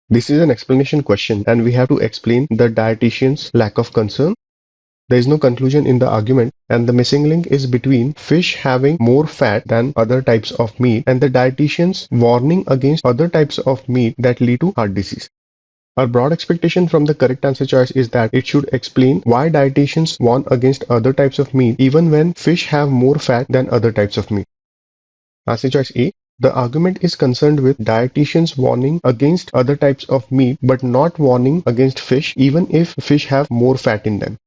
This is an explanation question and we have to explain the dietitian's lack of concern. There is no conclusion in the argument, and the missing link is between fish having more fat than other types of meat and the dietitian's warning against other types of meat that lead to heart disease. Our broad expectation from the correct answer choice is that it should explain why dietitians warn against other types of meat even when fish have more fat than other types of meat. Answer choice A. The argument is concerned with dietitians warning against other types of meat but not warning against fish even if fish have more fat in them.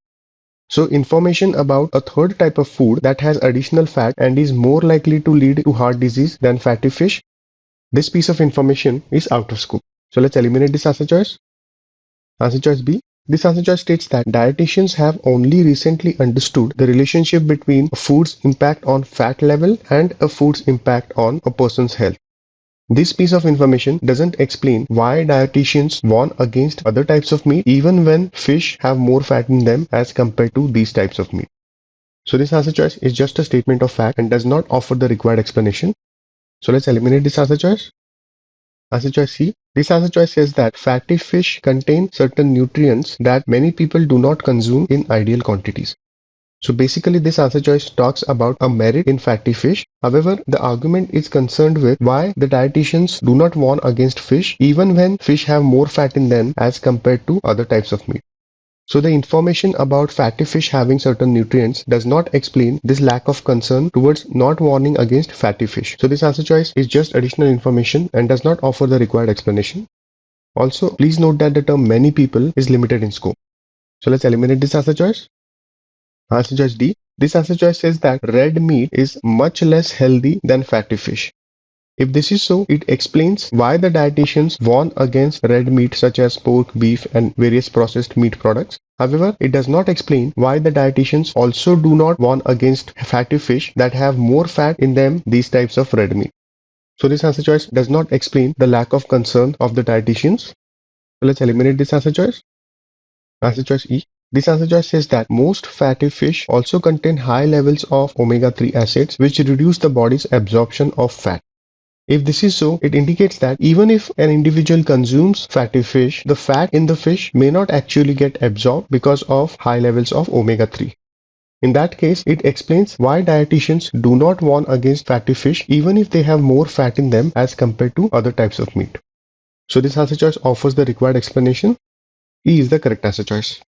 So information about a third type of food that has additional fat and is more likely to lead to heart disease than fatty fish, this piece of information is out of scope. So let's eliminate this answer choice. Answer choice B. This answer choice states that dietitians have only recently understood the relationship between a food's impact on fat level and a food's impact on a person's health. This piece of information doesn't explain why dietitians warn against other types of meat even when fish have more fat in them as compared to these types of meat. So this answer choice is just a statement of fact and does not offer the required explanation. So let's eliminate this answer choice. Answer choice C. This answer choice says that fatty fish contain certain nutrients that many people do not consume in ideal quantities. So basically this answer choice talks about a merit in fatty fish. However, the argument is concerned with why the dietitians do not warn against fish even when fish have more fat in them as compared to other types of meat. So the information about fatty fish having certain nutrients does not explain this lack of concern towards not warning against fatty fish. So this answer choice is just additional information and does not offer the required explanation. Also, please note that the term many people is limited in scope. So let's eliminate this answer choice. Answer choice D. This answer choice says that red meat is much less healthy than fatty fish. If this is so, it explains why the dietitians warn against red meat such as pork, beef, and various processed meat products. However, it does not explain why the dietitians also do not warn against fatty fish that have more fat in them, these types of red meat. So this answer choice does not explain the lack of concern of the dietitians. So let's eliminate this answer choice. Answer choice E. This answer choice says that most fatty fish also contain high levels of omega-3 acids which reduce the body's absorption of fat. If this is so, it indicates that even if an individual consumes fatty fish, the fat in the fish may not actually get absorbed because of high levels of omega-3. In that case, it explains why dietitians do not warn against fatty fish even if they have more fat in them as compared to other types of meat. So this answer choice offers the required explanation. E is the correct answer choice.